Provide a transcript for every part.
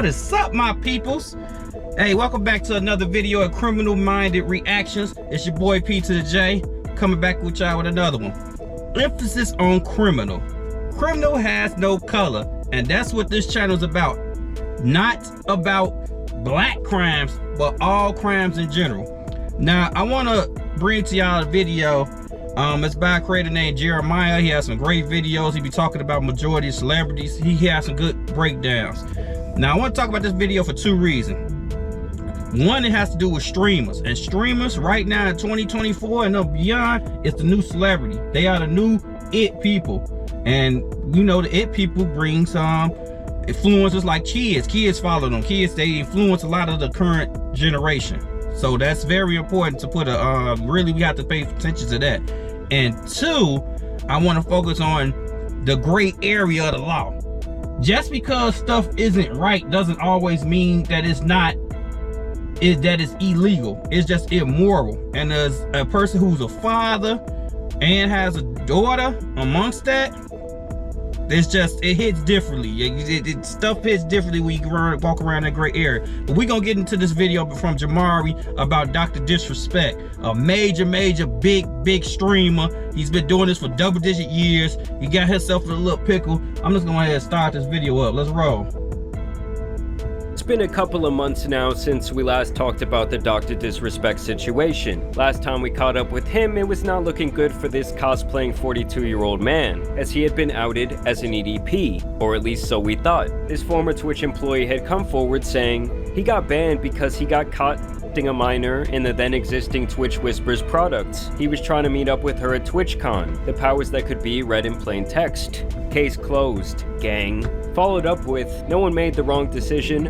What is up, my peoples? Hey, welcome back to another video of Criminal Minded Reactions. It's your boy P to the J, coming back with y'all with another one. Emphasis on criminal. Criminal has no color, and that's what this channel is about. Not about black crimes, but all crimes in general. Now, I want to bring to y'all a video. It's by a creator named Jeremiah. He has some great videos. He be talking about majority of celebrities. He has some good breakdowns. Now, I want to talk about this video for two reasons. One, it has to do with streamers. And streamers right now in 2024 and beyond, it's the new celebrity. They are the new it people. And you know, the it people bring some influencers like kids. Kids follow them. Kids, they influence a lot of the current generation. So that's very important to put a, really we have to pay attention to that. And two, I want to focus on the gray area of the law. Just because stuff isn't right doesn't always mean that it's not, that it's illegal. It's just immoral. And as a person who's a father and has a daughter amongst that, it's just, it hits differently. Stuff hits differently when you walk around that gray area. But we're gonna get into this video from Jamari about Dr. Disrespect, a major, big streamer. He's been doing this for double-digit years. He got himself in a little pickle. I'm just gonna go ahead and start this video up. Let's roll. It's been a couple of months now since we last talked about the Dr. Disrespect situation. Last time we caught up with him, it was not looking good for this cosplaying 42-year-old man, as he had been outed as an EDP, or at least so we thought. This former Twitch employee had come forward saying he got banned because he got caught a minor in the then existing Twitch Whispers products. He was trying to meet up with her at TwitchCon. The powers that could be read in plain text. Case closed, gang. Followed up with, no one made the wrong decision,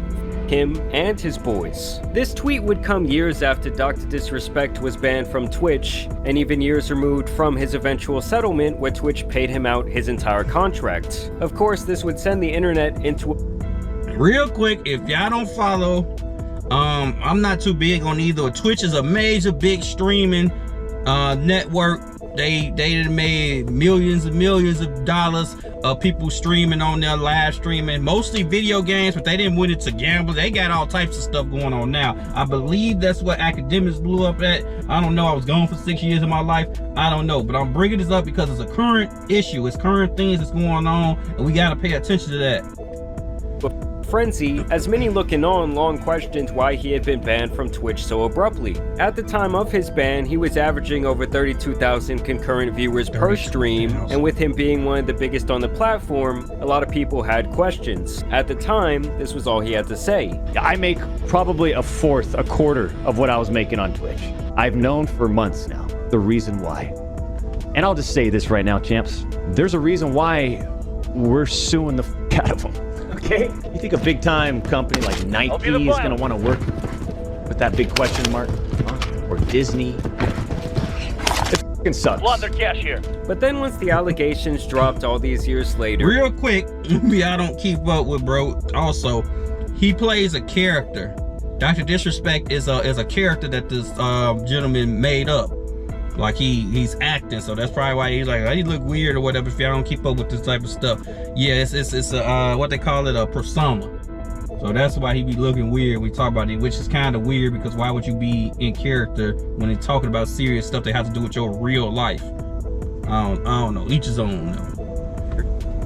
him and his boys. This tweet would come years after Dr. Disrespect was banned from Twitch, and even years removed from his eventual settlement where Twitch paid him out his entire contract. Of course, this would send the internet into real quick, if y'all don't follow, I'm not too big on either. Twitch is a major big streaming network. They made millions and millions of dollars of people streaming on their live streaming, mostly video games, but they didn't win it to gamble. They got all types of stuff going on now. I believe that's what academics blew up at. I don't know. I was gone for 6 years of my life. I don't know, but I'm bringing this up because it's a current issue. It's current things that's going on, and we got to pay attention to that. frenzy, as many looking on long questioned why he had been banned from Twitch so abruptly. At the time of his ban, he was averaging over 32,000 concurrent viewers per stream, and with him being one of the biggest on the platform, a lot of people had questions. At the time, this was all he had to say. I make probably a quarter of what I was making on Twitch. I've known for months now the reason why. And I'll just say this right now, champs. There's a reason why we're suing the f*** out of them. Okay? You think a big-time company like Nike is going to want to work with that big question mark? Or Disney? It f***ing sucks. Want their cash here. But then once the allegations dropped all these years later... Real quick, I don't keep up with bro. Also, he plays a character. Dr. Disrespect is a character that this gentleman made up. Like he's acting, so that's probably why he's like, oh, he look weird or whatever if y'all don't keep up with this type of stuff. Yeah, it's a what they call it, a persona. So that's why he be looking weird. We talk about it, which is kind of weird because why would you be in character when they're talking about serious stuff that has to do with your real life? I don't know. Each his own.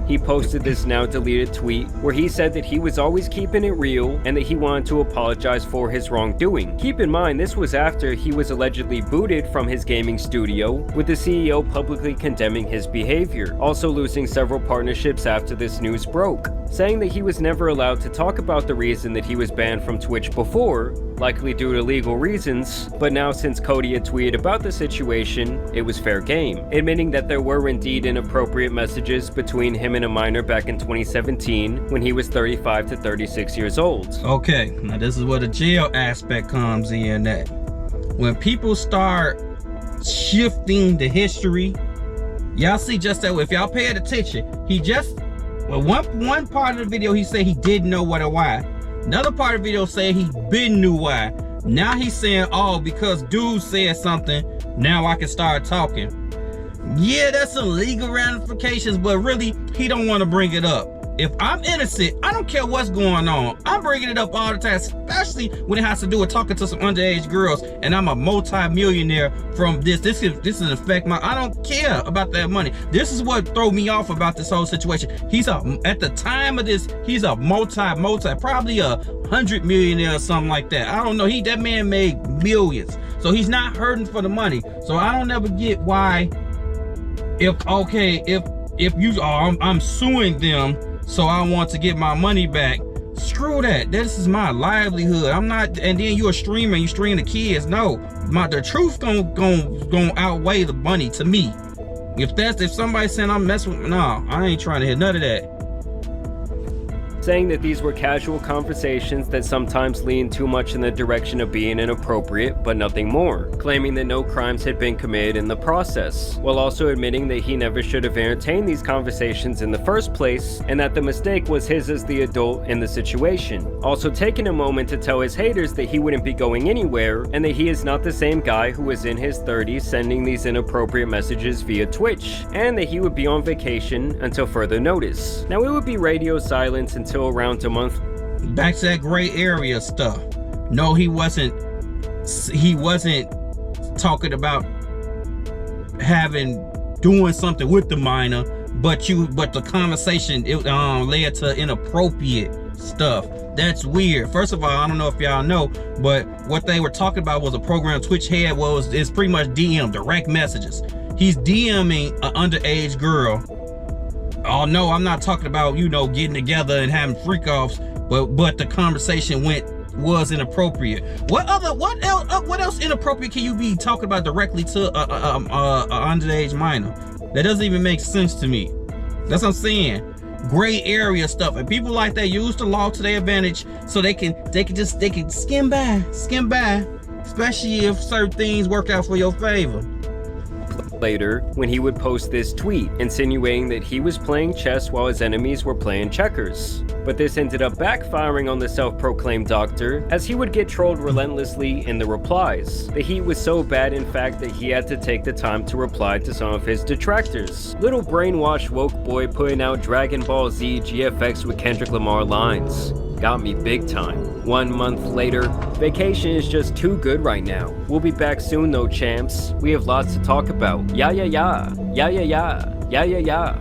He posted this now deleted tweet where he said that he was always keeping it real and that he wanted to apologize for his wrongdoing. Keep in mind, this was after he was allegedly booted from his gaming studio, with the CEO publicly condemning his behavior, also losing several partnerships after this news broke, saying that he was never allowed to talk about the reason that he was banned from Twitch before, likely due to legal reasons, but now since Cody had tweeted about the situation, it was fair game, admitting that there were indeed inappropriate messages between him and a minor back in 2017 when he was 35 to 36 years old. Okay, now this is where the jail aspect comes in. That when people start shifting the history, y'all see just that if y'all pay attention, he just, well, one part of the video he said he didn't know what or why. Another part of the video said he been knew why. Now he's saying, oh, because dude said something, now I can start talking. Yeah, that's some legal ramifications, but really, he don't want to bring it up. If I'm innocent, I don't care what's going on. I'm bringing it up all the time, especially when it has to do with talking to some underage girls, and I'm a multi-millionaire from this. This is affect my, I don't care about that money. This is what throw me off about this whole situation. At the time of this, he's a probably $100 millionaire or something like that. I don't know. That man made millions. So he's not hurting for the money. So I don't ever get why, if you are, I'm suing them, so I want to get my money back. Screw that. This is my livelihood. I'm not, and then you're a streamer, you stream the kids. No, the truth gonna outweigh the money to me. If somebody's saying I'm messing with, no, I ain't trying to hear none of that. Saying that these were casual conversations that sometimes lean too much in the direction of being inappropriate, but nothing more, claiming that no crimes had been committed in the process, while also admitting that he never should have entertained these conversations in the first place, and that the mistake was his as the adult in the situation. Also taking a moment to tell his haters that he wouldn't be going anywhere, and that he is not the same guy who was in his 30s sending these inappropriate messages via Twitch, and that he would be on vacation until further notice. Now, it would be radio silence until around a month. Back to that gray area stuff. No, he wasn't talking about doing something with the minor, but the conversation led to inappropriate stuff. That's weird. First of all, I don't know if y'all know, but what they were talking about was a program Twitch had is pretty much DM, direct messages. He's DMing an underage girl. Oh no, I'm not talking about, getting together and having freak-offs, but the conversation was inappropriate. What else inappropriate can you be talking about directly to a underage minor? That doesn't even make sense to me. That's what I'm saying. Gray area stuff, and people like that use the law to their advantage, so they can skim by, especially if certain things work out for your favor. Later, when he would post this tweet insinuating that he was playing chess while his enemies were playing checkers. But this ended up backfiring on the self-proclaimed doctor, as he would get trolled relentlessly in the replies. The heat was so bad, in fact, that he had to take the time to reply to some of his detractors. Little brainwashed woke boy putting out Dragon Ball Z GFX with Kendrick Lamar lines. Got me big time. 1 month later, vacation is just too good right now. We'll be back soon though, champs. We have lots to talk about. Yeah.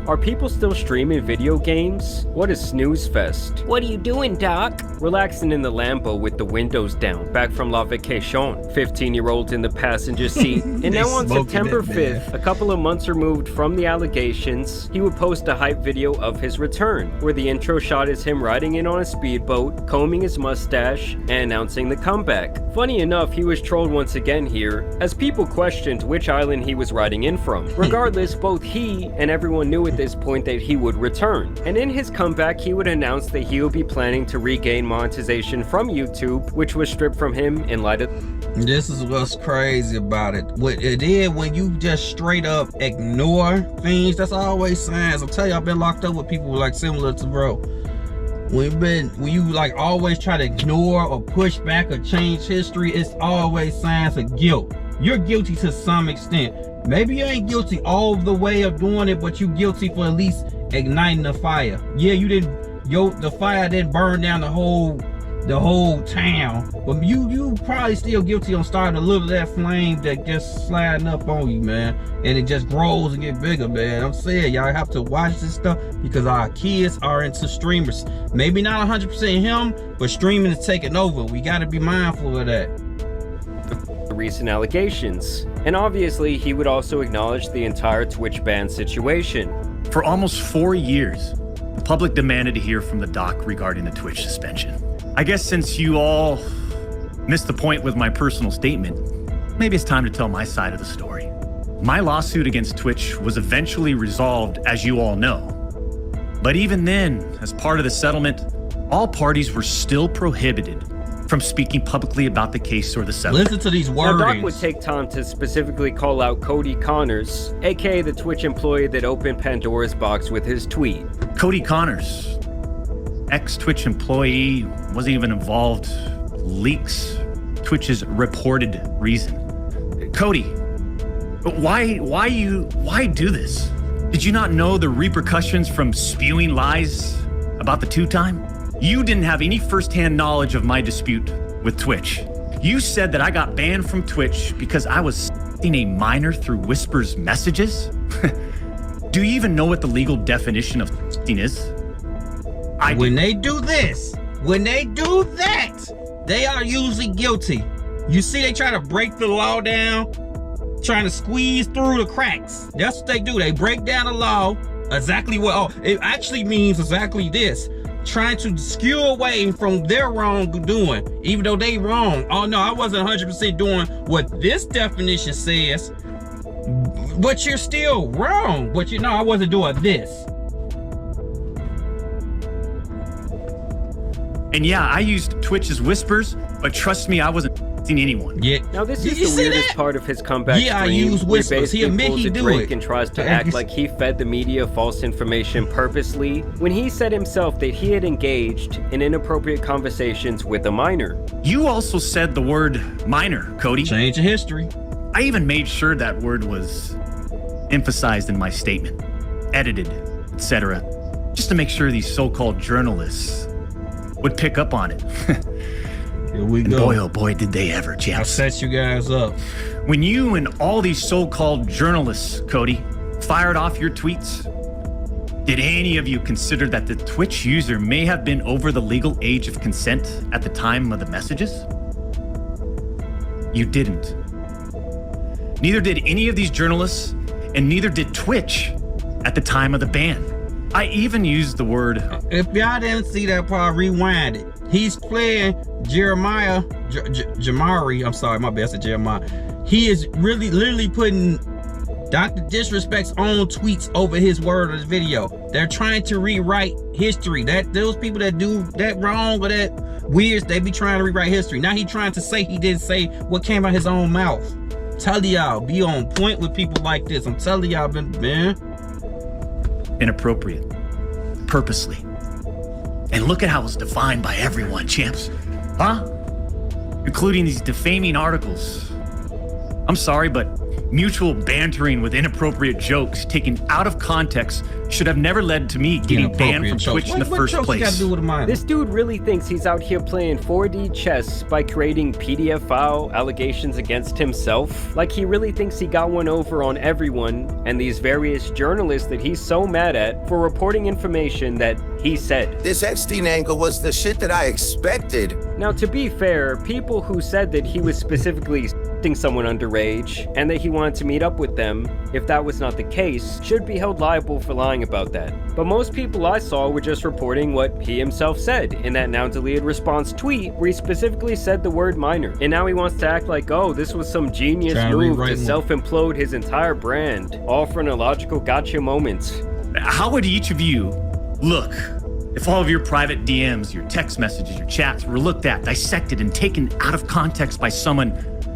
Are people still streaming video games? What a snooze fest. What are you doing, Doc? Relaxing in the Lambo with the windows down, back from La Vacation. 15-year-old in the passenger seat. And now on September 5th, a couple of months removed from the allegations, he would post a hype video of his return, where the intro shot is him riding in on a speedboat, combing his mustache, and announcing the comeback. Funny enough, he was trolled once again here, as people questioned which island he was riding in from. Regardless, both he and everyone knew at this point that he would return. And in his comeback, he would announce that he would be planning to regain monetization from YouTube, which was stripped from him in light of... This is what's crazy about it. What it is, when you just straight up ignore things, that's always signs. I'll tell you, I've been locked up with people like similar to bro. When you like always try to ignore or push back or change history, it's always signs of guilt. You're guilty to some extent. Maybe you ain't guilty all the way of doing it, but you guilty for at least igniting the fire. Yeah, you didn't, the fire didn't burn down the whole town, but you probably still guilty on starting a little of that flame that just sliding up on you, man, and it just grows and get bigger, man. I'm saying y'all have to watch this stuff because our kids are into streamers. Maybe not 100% him, but streaming is taking over. We got to be mindful of that. Recent allegations, and obviously he would also acknowledge the entire Twitch ban situation. For almost 4 years, the public demanded to hear from the doc regarding the Twitch suspension. I guess since you all missed the point with my personal statement, maybe it's time to tell my side of the story. My lawsuit against Twitch was eventually resolved, as you all know. But even then, as part of the settlement, all parties were still prohibited from speaking publicly about the case or the settlement. Listen to these words. Now, Doc would take time to specifically call out Cody Connors, aka the Twitch employee that opened Pandora's box with his tweet. Cody Connors, ex-Twitch employee, wasn't even involved, leaks Twitch's reported reason. Cody, why do this? Did you not know the repercussions from spewing lies about the 2-time? You didn't have any firsthand knowledge of my dispute with Twitch. You said that I got banned from Twitch because I was sending a minor through Whisper's messages? Do you even know what the legal definition of is? When they do this, when they do that, they are usually guilty. You see, they try to break the law down, trying to squeeze through the cracks. That's what they do. They break down the law. Exactly what, oh, it actually means exactly this. Trying to skew away from their wrongdoing, even though they wrong. Oh no, I wasn't 100% doing what this definition says, but you're still wrong. But you know, I wasn't doing this. And yeah, I used Twitch's whispers, but trust me, I wasn't seeing anyone. Yeah. Now this Did is you the see weirdest that? part of his comeback Yeah, I stream, use where whispers. He basically admit pulls he a do Drake it. and tries to act like he fed the media false information purposely, when he said himself that he had engaged in inappropriate conversations with a minor. You also said the word minor, Cody. Change of history. I even made sure that word was emphasized in my statement, edited, etc., just to make sure these so-called journalists would pick up on it. Here we And go. boy, oh boy, did they ever, I Jeff. set you guys up. When you and all these so-called journalists, Cody, fired off your tweets, did any of you consider that the Twitch user may have been over the legal age of consent at the time of the messages? You didn't. Neither did any of these journalists, and neither did Twitch at the time of the ban. I even used the word... If y'all didn't see that part, rewind it. He's playing Jamari. I'm sorry, my bad, I said Jeremiah. He is really literally putting Dr. Disrespect's own tweets over his word of the video. They're trying to rewrite history. Those people that do that wrong or that weird, they be trying to rewrite history. Now he trying to say he didn't say what came out of his own mouth. Tell y'all, be on point with people like this. I'm telling y'all, man. inappropriate, purposely. And look at how it was defined by everyone, champs. Huh? Including these defaming articles. I'm sorry, but mutual bantering with inappropriate jokes taken out of context should have never led to me getting banned from Twitch in the first What place. got to do with a minor? This dude really thinks he's out here playing 4D chess by creating PDF file allegations against himself. Like he really thinks he got one over on everyone and these various journalists that he's so mad at for reporting information that he said. This Epstein angle was the shit that I expected. Now, to be fair, people who said that he was specifically s***ing someone underage and that he wanted to meet up with them, if that was not the case, should be held liable for lying about that. But most people I saw were just reporting what he himself said in that now deleted response tweet where he specifically said the word minor. And now he wants to act like, oh, this was some genius Trying to move rewrite to more. self-implode his entire brand, all for an illogical gotcha moment. How would each of you look if all of your private DMs, your text messages, your chats were looked at, dissected, and taken out of context by someone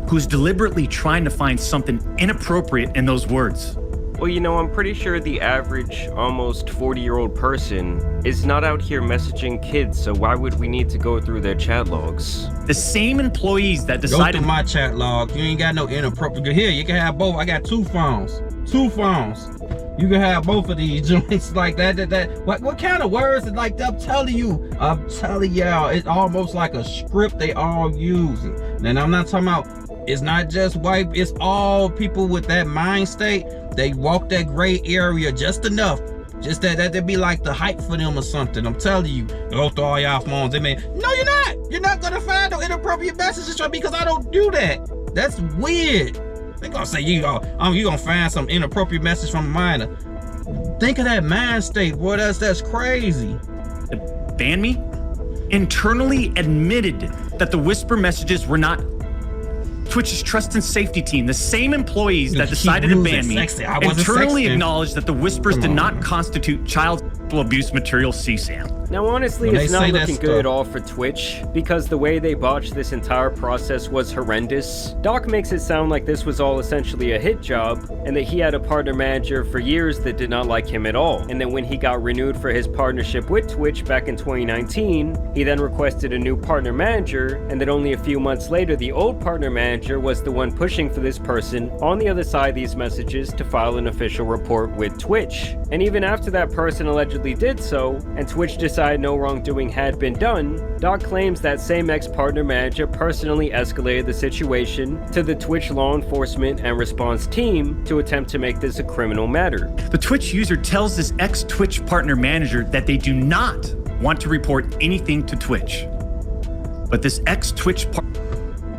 who's deliberately trying to find something inappropriate in those words? Well, you know, I'm pretty sure the average, almost 40-year-old person is not out here messaging kids, so why would we need to go through their chat logs? The same employees that Go decided... through my chat log. You ain't got no inappropriate. Here, you can have both. I got two phones. Two phones. You can have both of these joints like that. What kind of words? Like I'm telling y'all, it's almost like a script they all use. And I'm not talking about. It's not just white. It's all people with that mind state. They walk that gray area just enough. Just that'd be like the hype for them or something. I'm telling you, go through all y'all phones. They mean, no, you're not. You're not gonna find no inappropriate messages from me because I don't do that. That's weird. They gonna say you gonna find some inappropriate message from a minor. Think of that mind state, boy. That's crazy. ban me, internally admitted that the whisper messages were not Twitch's trust and safety team, the same employees that decided to ban me, internally acknowledged that the whispers did not constitute child sexual abuse material CSAM. Now, honestly, it's not looking good at all for Twitch, because the way they botched this entire process was horrendous. Doc makes it sound like this was all essentially a hit job, and that he had a partner manager for years that did not like him at all, and that when he got renewed for his partnership with Twitch back in 2019, he then requested a new partner manager, and that only a few months later the old partner manager was the one pushing for this person on the other side of these messages to file an official report with Twitch. And even after that person allegedly did so, and Twitch decided no wrongdoing had been done, Doc claims that same ex-partner manager personally escalated the situation to the Twitch law enforcement and response team to attempt to make this a criminal matter. The Twitch user tells this ex-Twitch partner manager that they do not want to report anything to Twitch. But this ex-Twitch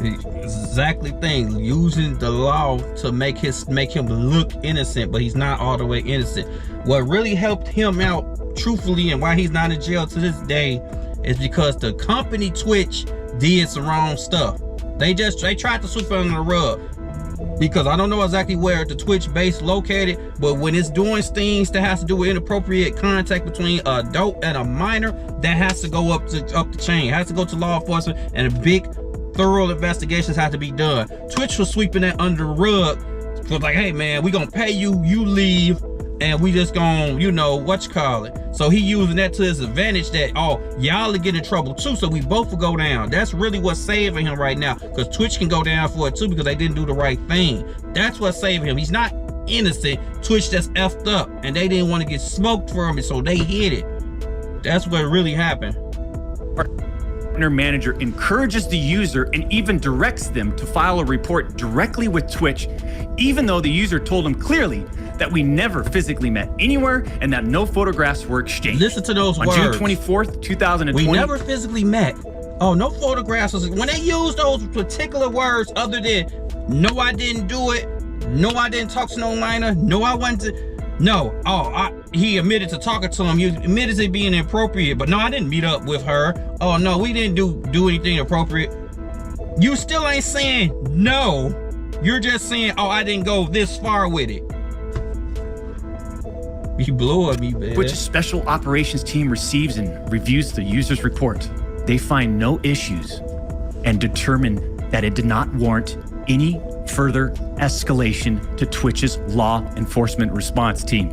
exactly thing, using the law to make him look innocent, but he's not all the way innocent. What really helped him out, truthfully, and why he's not in jail to this day, is because the company Twitch did some wrong stuff. They tried to sweep it under the rug, because I don't know exactly where the Twitch base located, but when it's doing things that has to do with inappropriate contact between an adult and a minor, that has to go up the chain. It has to go to law enforcement, and a big thorough investigations have to be done. Twitch was sweeping that under the rug. It was like, hey man, we gonna pay you, you leave, and we just gonna, you know, so he using that to his advantage, that, oh, y'all are getting in trouble too, so we both will go down. That's really what's saving him right now, because Twitch can go down for it too, because they didn't do the right thing. That's what's saving him. He's not innocent. Twitch just effed up, and they didn't want to get smoked from it, so they hit it. That's what really happened. Partner manager encourages the user and even directs them to file a report directly with Twitch, even though the user told him clearly that we never physically met anywhere and that no photographs were exchanged. Listen to those words. On June 24th, 2020. We never physically met. Oh, no photographs. When they use those particular words, other than, no, I didn't do it. No, I didn't talk to no minor. No, I wasn't to, no. Oh, he admitted to talking to him. You admitted to being inappropriate, but no, I didn't meet up with her. Oh no, we didn't do anything appropriate. You still ain't saying no. You're just saying, oh, I didn't go this far with it. You blew at me, man. Twitch's special operations team receives and reviews the user's report. They find no issues and determine that it did not warrant any further escalation to Twitch's law enforcement response team.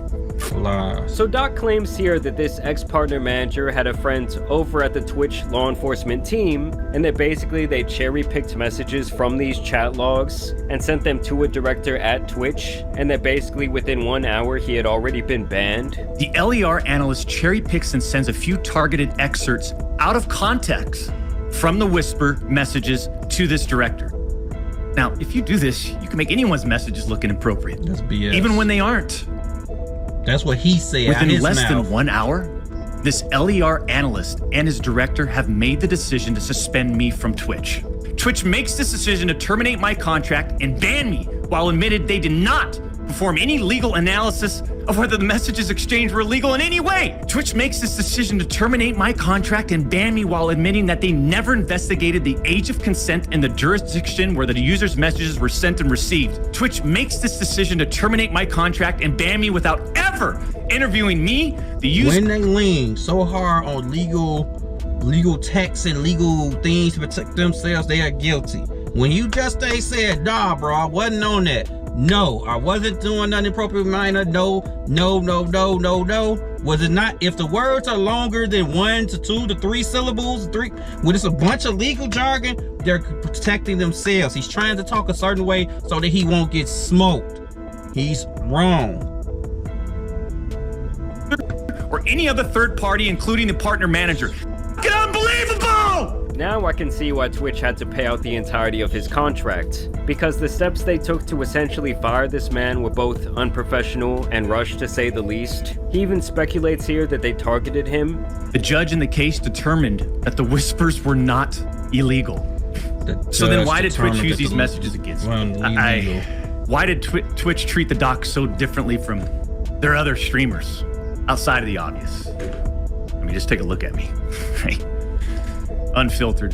So Doc claims here that this ex-partner manager had a friend over at the Twitch law enforcement team, and that basically they cherry-picked messages from these chat logs and sent them to a director at Twitch, and that basically within 1 hour he had already been banned. The LER analyst cherry-picks and sends a few targeted excerpts out of context from the whisper messages to this director. Now, if you do this, you can make anyone's messages look inappropriate. That's BS. Even when they aren't. That's what he said. Within less than 1 hour, this LER analyst and his director have made the decision to suspend me from Twitch. Twitch makes this decision to terminate my contract and ban me, while admitted they did not perform any legal analysis of whether the messages exchanged were illegal in any way. Twitch makes this decision to terminate my contract and ban me while admitting that they never investigated the age of consent in the jurisdiction where the user's messages were sent and received. Twitch makes this decision to terminate my contract and ban me without ever interviewing me, the user. When they lean so hard on legal texts and legal things to protect themselves, they are guilty. When you just said, nah, bro, I wasn't on that. No, I wasn't doing nothing appropriate minor. No. Was it not? If the words are longer than 1 to 2 to 3 syllables, when it's a bunch of legal jargon, they're protecting themselves. He's trying to talk a certain way so that he won't get smoked. He's wrong. Or any other third party, including the partner manager. Fucking unbelievable! Now I can see why Twitch had to pay out the entirety of his contract, because the steps they took to essentially fire this man were both unprofessional and rushed, to say the least. He even speculates here that they targeted him. The judge in the case determined that the whispers were not illegal. So then why did Twitch use these messages against me? Why did Twitch treat the doc so differently from their other streamers outside of the obvious? I mean, just take a look at me, right? Unfiltered.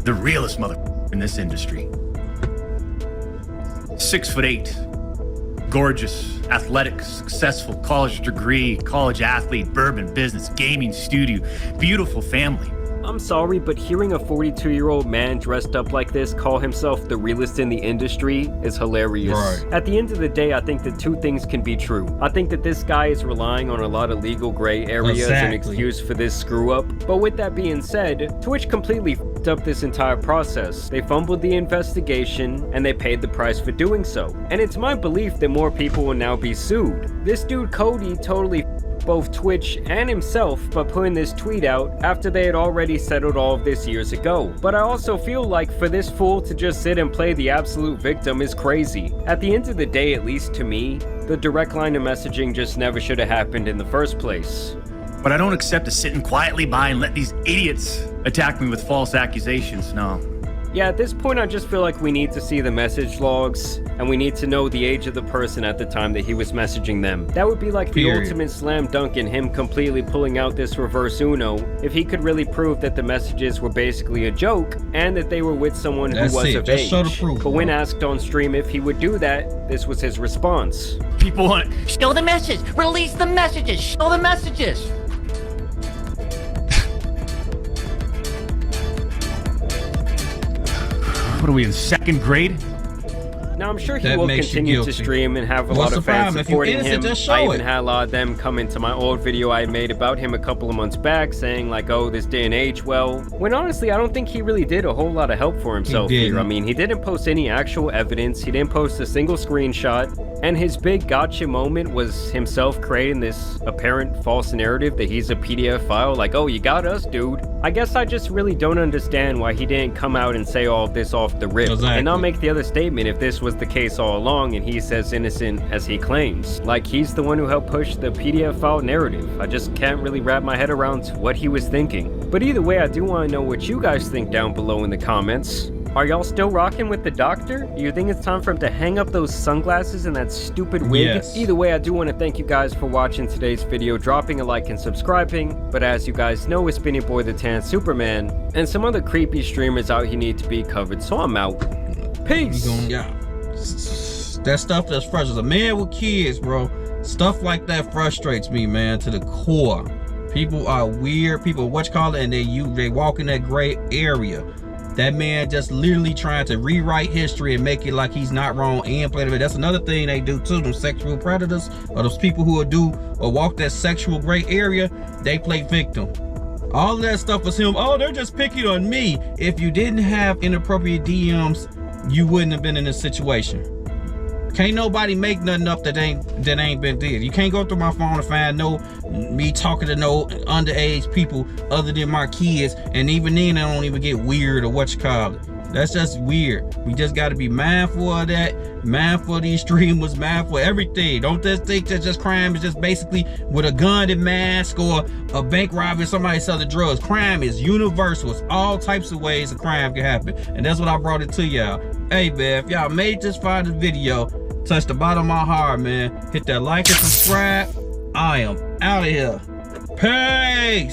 The realest motherfucker in this industry. 6'8", gorgeous, athletic, successful, college degree, college athlete, bourbon business, gaming studio, beautiful family. I'm sorry, but hearing a 42-year-old man dressed up like this call himself the realest in the industry is hilarious. Right. At the end of the day, I think that two things can be true. I think that this guy is relying on a lot of legal gray areas as an excuse for this screw up. But with that being said, Twitch completely f***ed up this entire process. They fumbled the investigation and they paid the price for doing so. And it's my belief that more people will now be sued. This dude Cody totally both Twitch and himself by putting this tweet out after they had already settled all of this years ago. But I also feel like for this fool to just sit and play the absolute victim is crazy. At the end of the day, at least to me, the direct line of messaging just never should have happened in the first place. But I don't accept to sitting quietly by and let these idiots attack me with false accusations, no. Yeah, at this point I just feel like we need to see the message logs, and we need to know the age of the person at the time that he was messaging them. That would be like the ultimate slam dunk in him completely pulling out this reverse Uno, if he could really prove that the messages were basically a joke, and that they were with someone who was of age. Show the proof, but when asked on stream if he would do that, this was his response. People want to show the message, release the messages, show the messages. What are we in second grade? Now, I'm sure he will continue to stream and have a lot of fans supporting him. I even had a lot of them come into my old video I made about him a couple of months back saying like, oh, this didn't age well. When honestly, I don't think he really did a whole lot of help for himself here. I mean, he didn't post any actual evidence. He didn't post a single screenshot. And his big gotcha moment was himself creating this apparent false narrative that he's a PDF file, like, oh, you got us, dude. I guess I just really don't understand why he didn't come out and say all of this off the rip. And not make the other statement if this was the case all along and he's as innocent as he claims. Like, he's the one who helped push the PDF file narrative. I just can't really wrap my head around what he was thinking. But either way, I do want to know what you guys think down below in the comments. Are y'all still rocking with the doctor? Do you think it's time for him to hang up those sunglasses and that stupid wig? Yes. Either way, I do want to thank you guys for watching today's video, dropping a like and subscribing. But as you guys know, it's been your boy the Tan Superman, and some other creepy streamers out here need to be covered, so I'm out. Peace! That stuff that's frustrating. As a man with kids, bro, stuff like that frustrates me, man, to the core. People are weird, people and they walk in that gray area. That man just literally trying to rewrite history and make it like he's not wrong and play the That's another thing they do too. Them sexual predators or those people who will walk that sexual gray area, they play victim. All of that stuff was him. Oh, they're just picking on me. If you didn't have inappropriate DMs, you wouldn't have been in this situation. Can't nobody make nothing up that ain't been did. You can't go through my phone and find me talking to no underage people other than my kids, and even then I don't even get weird or what you call it. That's just weird. We just got to be mindful of that, mindful of these streamers, mindful of everything. Don't just think that just crime is just basically with a gun and mask or a bank robbery, somebody selling drugs. Crime is universal. It's all types of ways a crime can happen, and that's what I brought it to y'all. Hey man, if y'all made this far this video, touch the bottom of my heart, man. Hit that like and subscribe. I am out of here. Peace.